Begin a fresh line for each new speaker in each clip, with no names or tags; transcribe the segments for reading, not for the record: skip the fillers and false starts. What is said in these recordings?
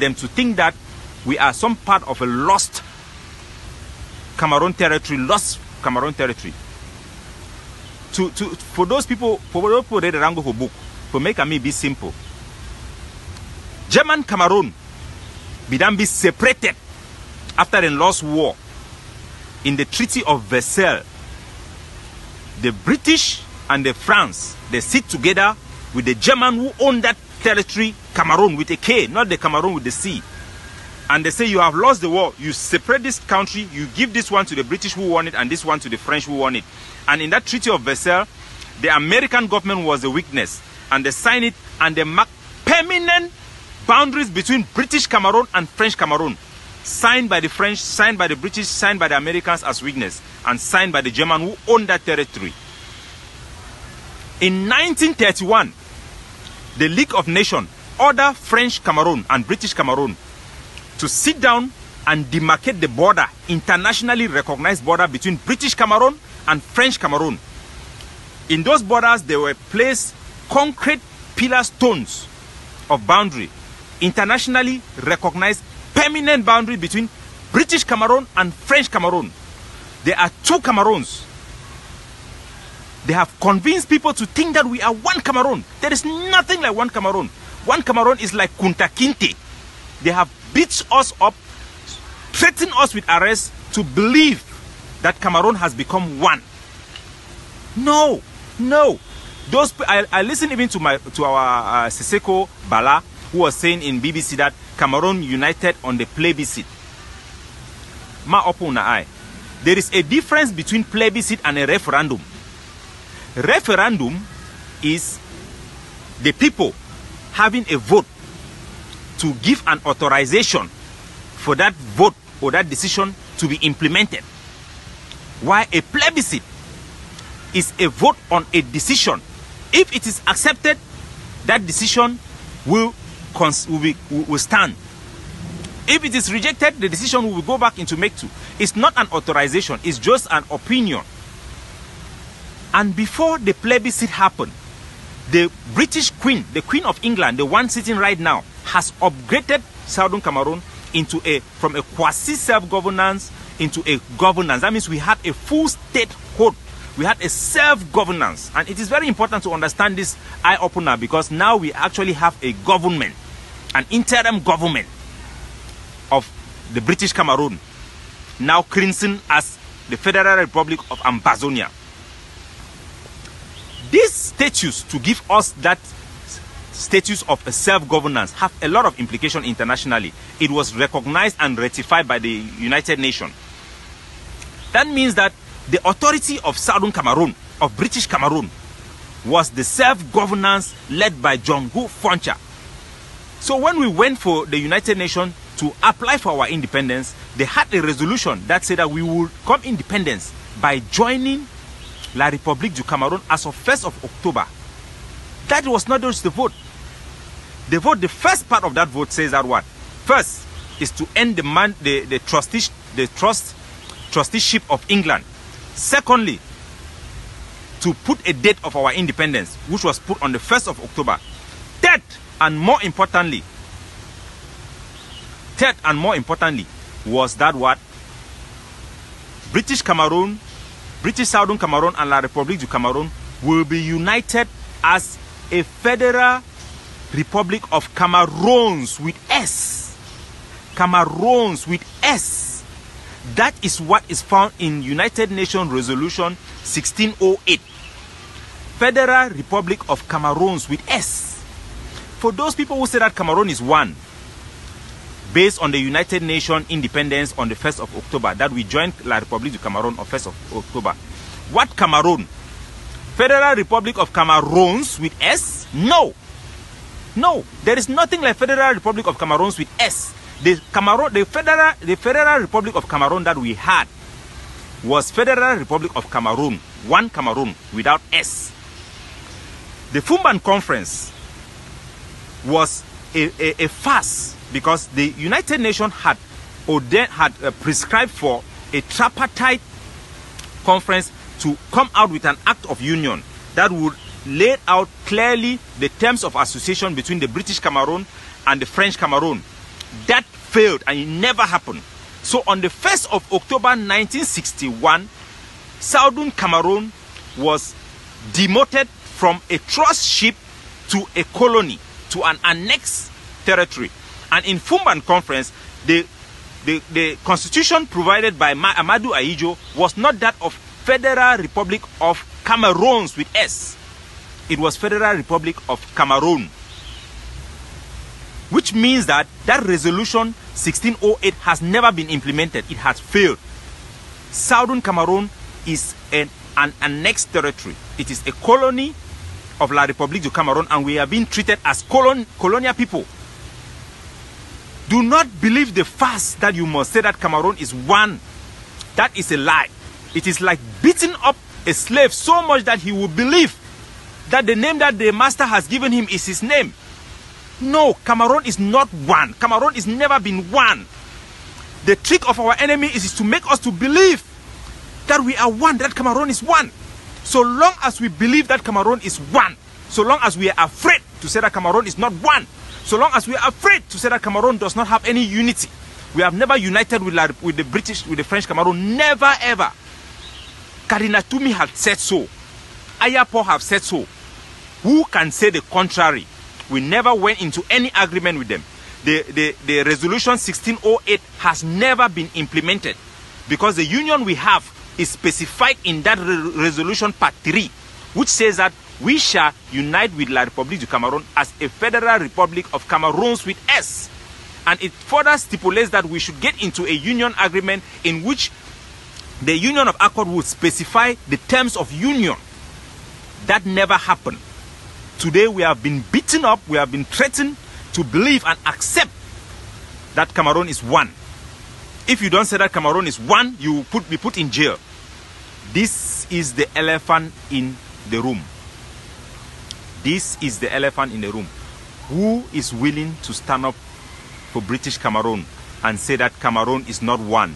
them to think that we are some part of a lost Cameroon territory, For those people who read the Rango book, to make me be simple. German Cameroon be separated after the lost war in the Treaty of Versailles. The British and the France, they sit together with the German who own that territory, Cameroon with a K, not the Cameroon with the C. And they say, you have lost the war, you separate this country, you give this one to the British who won it and this one to the French who won it. And in that Treaty of Versailles, the American government was the weakness, and they signed it and they marked permanent boundaries between British Cameroon and French Cameroon. Signed by the French, signed by the British, signed by the Americans as weakness, and signed by the German who owned that territory. In 1931, the League of Nations ordered French Cameroon and British Cameroon to sit down and demarcate the border, internationally recognized border between British Cameroon and French Cameroon. In those borders, there were placed concrete pillar stones of boundary, internationally recognized permanent boundary between British Cameroon and French Cameroon. There are two Cameroons. They have convinced people to think that we are one Cameroon. There is nothing like one Cameroon. One Cameroon is like Kunta Kinte. They have beat us up, threatened us with arrest to believe that Cameroon has become one. No, no. I listened even to our Siseko Bala, who was saying in BBC that Cameroon united on the plebiscite. Ma opo na ai. There is a difference between plebiscite and a referendum. Referendum is the people having a vote to give an authorization for that vote or that decision to be implemented. While a plebiscite is a vote on a decision. If it is accepted, that decision will stand. If it is rejected, the decision will go back into make two. It's not an authorization, it's just an opinion. And before the plebiscite happened, the British Queen, the Queen of England, the one sitting right now, has upgraded Southern Cameroon from a quasi self-governance into a governance. That means we had a full statehood. We had a self-governance. And it is very important to understand this eye-opener, because now we actually have a government, an interim government of the British Cameroon, now christened as the Federal Republic of Ambazonia. This status, to give us that status of a self-governance, have a lot of implication internationally. It was recognized and ratified by the United Nations. That means that the authority of Southern Cameroon, of British Cameroon, was the self-governance led by John Gu Foncha. So when we went for the United Nations to apply for our independence, they had a resolution that said that we would come independence by joining La République du Cameroun as of 1st of October. That was not just the vote. The vote, the first part of that vote says that what? First is to end the trusteeship of England. Secondly, to put a date of our independence, which was put on the 1st of October. Third and more importantly, was that what? British Cameroon, British Southern Cameroon and La République du Cameroun will be united as a Federal Republic of Cameroons with S. Cameroons with S. That is what is found in United Nations Resolution 1608. Federal Republic of Cameroons with S. For those people who say that Cameroon is one, based on the United Nations independence on the 1st of October, that we joined La République du Cameroun on 1st of October. What Cameroon? Federal Republic of Cameroons with S? No. No, there is nothing like Federal Republic of Cameroons with S. The Federal Republic of Cameroon that we had was Federal Republic of Cameroon, one Cameroon without S. The Fumban Conference was a farce, because the United Nations had prescribed for a tripartite conference to come out with an act of union that would lay out clearly the terms of association between the British Cameroon and the French Cameroon. that failed and it never happened. So on the 1st of October 1961, Southern Cameroon was demoted from a trustship to a colony, to an annexed territory. And in Fumban Conference, the constitution provided by Amadou Ahidjo was not that of Federal Republic of Cameroons with S. It was Federal Republic of Cameroon. Which means that resolution 1608 has never been implemented. It has failed. Southern Cameroon is an annexed territory. It is a colony of La République du Cameroun, and we are being treated as colonial people. Do not believe the farce that you must say that Cameroon is one. That is a lie. It is like beating up a slave so much that he will believe that the name that the master has given him is his name. No, Cameroon is not one. Cameroon is never been one. The trick of our enemy is to make us to believe that we are one, that Cameroon is one. So long as we believe that Cameroon is one, so long as we are afraid to say that Cameroon is not one, so long as we are afraid to say that Cameroon does not have any unity, we have never united with the British, with the French Cameroon, never ever. Cardinal Tumi had said so. Ayapo have said so. Who can say the contrary? We never went into any agreement with them. The resolution 1608 has never been implemented because the union we have is specified in that resolution part 3, which says that we shall unite with La République du Cameroun as a Federal Republic of Cameroons with S. And it further stipulates that we should get into a union agreement in which the Union of Accord would specify the terms of union. That never happened. Today we have been beaten up, we have been threatened to believe and accept that Cameroon is one. If you don't say that Cameroon is one, you will be put in jail. This is the elephant in the room. This is the elephant in the room. Who is willing to stand up for British Cameroon and say that Cameroon is not one?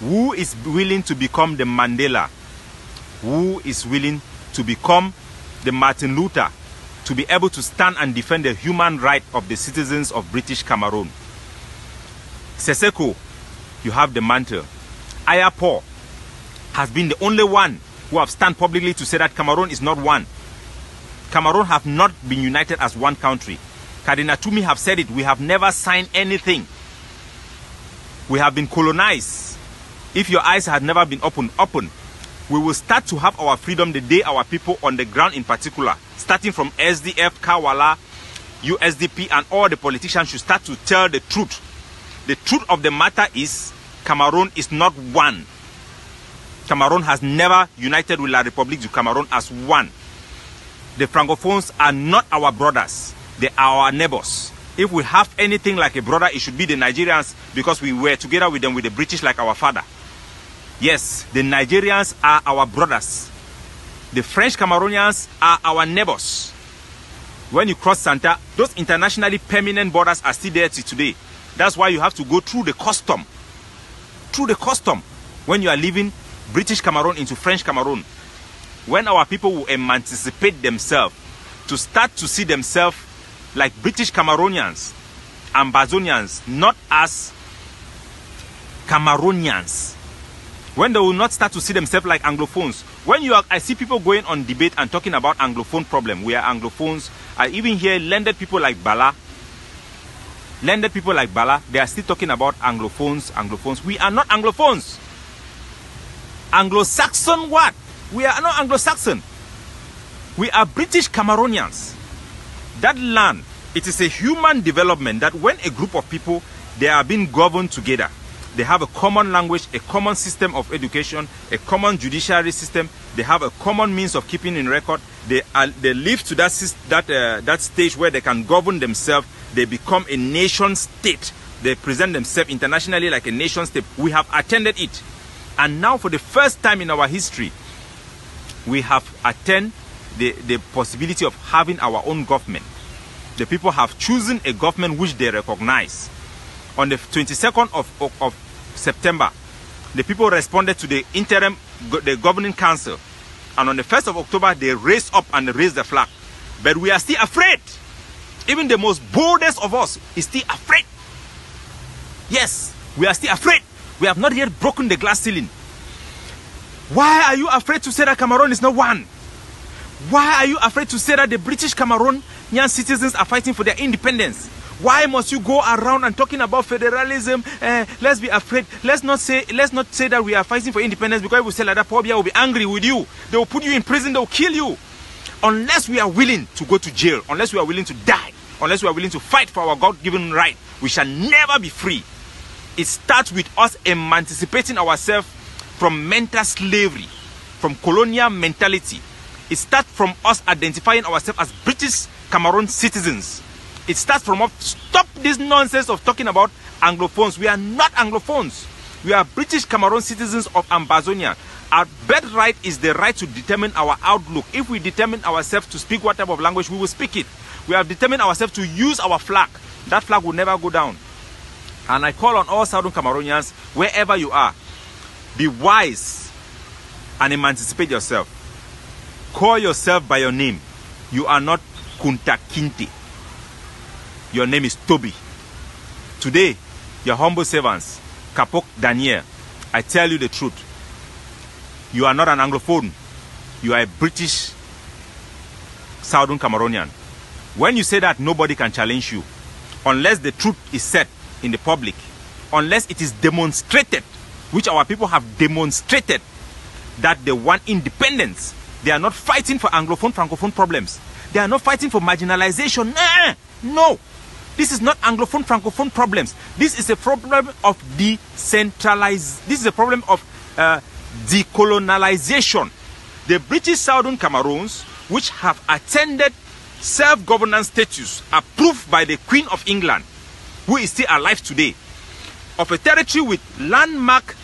Who is willing to become the Mandela? Who is willing to become the Martin Luther, to be able to stand and defend the human right of the citizens of British Cameroon? Seseko, you have the mantle. Ayapo has been the only one who have stand publicly to say that Cameroon is not one. Cameroon have not been united as one country. Cardinal Tumi have said it. We have never signed anything. We have been colonized. If your eyes had never been opened, we will start to have our freedom the day our people on the ground in particular, starting from SDF, Kawala, USDP, and all the politicians should start to tell the truth. The truth of the matter is Cameroon is not one. Cameroon has never united with La République du Cameroun as one. The Francophones are not our brothers. They are our neighbors. If we have anything like a brother, it should be the Nigerians, because we were together with them, with the British, like our father. Yes, the Nigerians are our brothers. The French Cameroonians are our neighbors. When you cross Santa, those internationally permanent borders are still there till today. That's why you have to go through the custom. Through the custom. When you are leaving British Cameroon into French Cameroon. When our people will emancipate themselves, to start to see themselves like British Cameroonians, Ambazonians, not as Cameroonians. When they will not start to see themselves like Anglophones. I see people going on debate and talking about Anglophone problem. We are Anglophones. I even hear learned people like Bala. Learned people like Bala, they are still talking about Anglophones. We are not Anglophones. Anglo-Saxon what? We are not Anglo-Saxon. We are British Cameroonians. That land, it is a human development that when a group of people, they are being governed together. They have a common language, a common system of education, a common judiciary system. They have a common means of keeping in record. They live to that stage where they can govern themselves. They become a nation state. They present themselves internationally like a nation state. We have attended it. And now for the first time in our history, we have attained the possibility of having our own government. The people have chosen a government which they recognize. On the 22nd of September, the people responded to the the governing council. And on the 1st of October, they raised up and raised the flag. But we are still afraid. Even the most boldest of us is still afraid. Yes, we are still afraid. We have not yet broken the glass ceiling. Why are you afraid to say that Cameroon is not one? Why are you afraid to say that the British Cameroonian citizens are fighting for their independence? Why must you go around and talking about federalism? Let's be afraid. Let's not say that we are fighting for independence, because if we say like that, Pobia will be angry with you. They will put you in prison. They will kill you. Unless we are willing to go to jail, unless we are willing to die, unless we are willing to fight for our God-given right, we shall never be free. It starts with us emancipating ourselves from mental slavery, from colonial mentality. It starts from us identifying ourselves as British Cameroon citizens. It starts from us. Stop this nonsense of talking about Anglophones. We are not Anglophones. We are British Cameroon citizens of Ambazonia. Our birthright is the right to determine our outlook. If we determine ourselves to speak what type of language, we will speak it. We have determined ourselves to use our flag. That flag will never go down. And I call on all Southern Cameroonians, wherever you are, be wise and emancipate yourself. Call yourself by your name. You are not Kunta Kinte. Your name is Toby. Today, your humble servants, Capo Daniel, I tell you the truth. You are not an Anglophone. You are a British Southern Cameroonian. When you say that, nobody can challenge you. Unless the truth is said in the public. Unless it is demonstrated, which our people have demonstrated, that they want independence. They are not fighting for Anglophone, Francophone problems. They are not fighting for marginalization. No. This is not Anglophone, Francophone problems. This is a problem of decentralized. This is a problem of decolonialization. The British Southern Cameroons, which have attended self-governance status approved by the Queen of England, who is still alive today, of a territory with landmark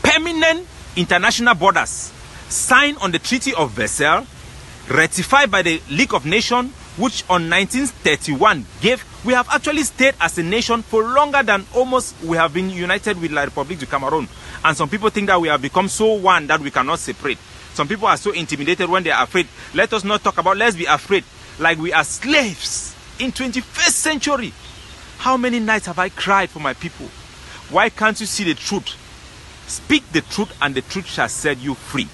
permanent international borders, signed on the Treaty of Versailles, ratified by the League of Nations, which on 1931 gave, we have actually stayed as a nation for longer than almost we have been united with La République du Cameroon. And some people think that we have become so one that we cannot separate. Some people are so intimidated when they are afraid. Let us not talk about, let's be afraid like we are slaves in 21st century. How many nights have I cried for my people? Why can't you see the truth? Speak the truth and the truth shall set you free.